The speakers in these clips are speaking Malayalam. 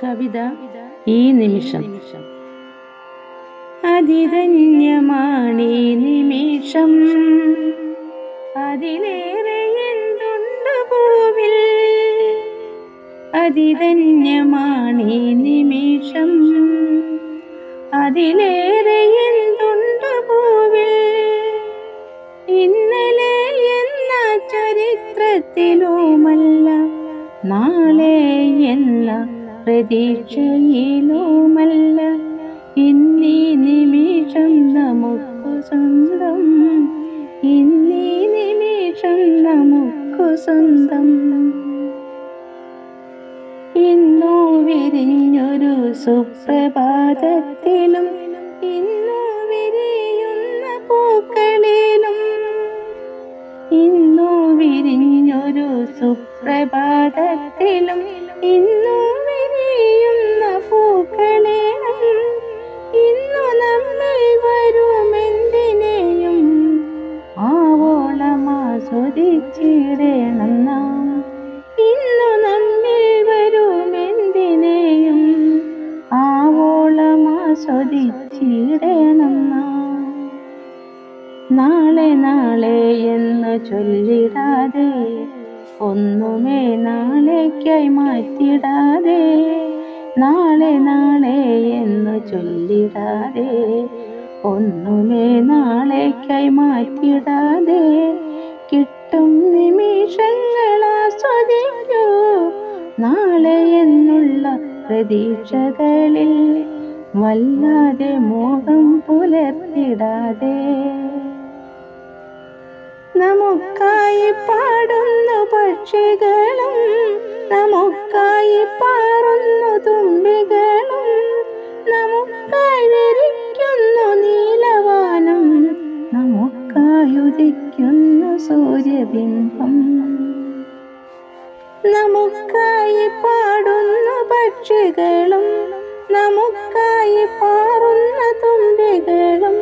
കവിത ഈ നിമിഷം. അതിധന്യമാണീ നിമിഷം, അതിലേറെ എന്തുണ്ട് ഭൂവിൽ. അതിധന്യമാണീ നിമിഷം, അതിലേറെ എന്തുണ്ട് ഭൂവിൽ. ഇന്നലെ എന്ന ചരിത്രത്തിലുമല്ല, നാളെ എന്ന പ്രതീക്ഷയിലുമല്ല, ഇന്നീ നിമിഷം നമുക്കു സ്വന്തം. ഇന്നീ നിമിഷം നമുക്കു സ്വന്തം. ഇന്നു വിരിഞ്ഞൊരു സുപ്രഭാതത്തിലും, ഇന്നു വിരിയുന്ന പൂക്കളിലും, ഇന്നു വിരിഞ്ഞൊരു സുപ്രഭാതത്തിലും, ഇന്നു വിരിയുന്ന പൂക്കളിലും, ഇന്നു നമ്മിൽ വരുമെന്തിനെയും ആവോളമാസ്വദിച്ചിടണം നാം. ഇന്നു നമ്മിൽ വരുമെന്തിനെയും ആവോളമാസ്വദിച്ചിടണം നാം. നാളെ നാളെ എന്ന് ചൊല്ലിടാതെ, ഒന്നുമേ നാളേക്കായി മാറ്റിടാതെ. നാളെ നാളെ എന്ന് ചൊല്ലിടാതെ, ഒന്നുമേ നാളേക്കായി മാറ്റിടാതെ. കിട്ടും നിമിഷങ്ങൾ ആസ്വദിക്കൂ, നാളെ എന്നുള്ള പ്രതീക്ഷകളിൽ വല്ലാതെ മോഹം പുലർത്തിടാതെ. നമുക്കായി പാടുന്നു പക്ഷികളും, നമുക്കായി പാറുന്നു തുമ്പികളും, നമുക്കായി വിരിക്കുന്നു നീലവാനം, നമുക്കായി ഉദിക്കുന്നു സൂര്യബിംബം. നമുക്കായി പാടുന്നു പക്ഷികളും, നമുക്കായി പാറുന്ന തുമ്പികളും,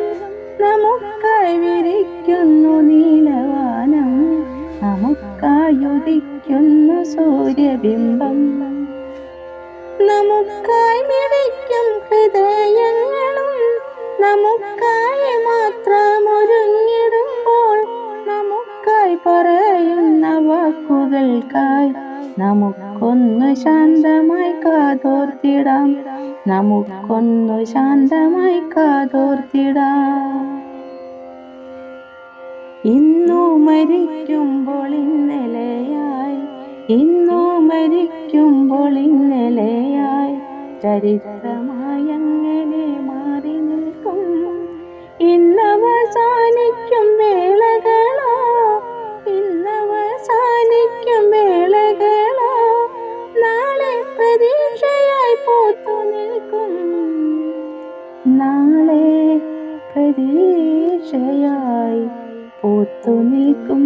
നമുക്കായി വിരിക്കുന്നു നീലവാനം, നമുക്കായി ഉദിക്കുന്നു സൂര്യബിംബം. നമുക്കായി മിടിക്കും ഹൃദയങ്ങളും, നമുക്കായി മാത്രം ഒരുങ്ങിടുമ്പോൾ, നമുക്കായി പറയുന്ന വാക്കുകൾക്കായി നമുക്കൊന്നു ശാന്തമായി കാതോർത്തിടാം. നമുക്കൊന്നു ശാന്തമായി കാതോർത്തിടാം. ഇന്നു മരിക്കുമ്പോൾ ഇന്നലെയായി, ഇന്നു മരിക്കുമ്പോൾ ഇന്നലെയായി, ചരിത്രമായി അങ്ങനെ മാറി നിൽക്കും. ഇന്നവസാനിക്കും വേളകളോ, ഇന്നവസാനിക്കും വേളകളോ, നാളെ പ്രതീക്ഷയായി പൂത്തു നിൽക്കും. നാളെ പ്രതീക്ഷയായി പൂത്തു നിൽക്കും.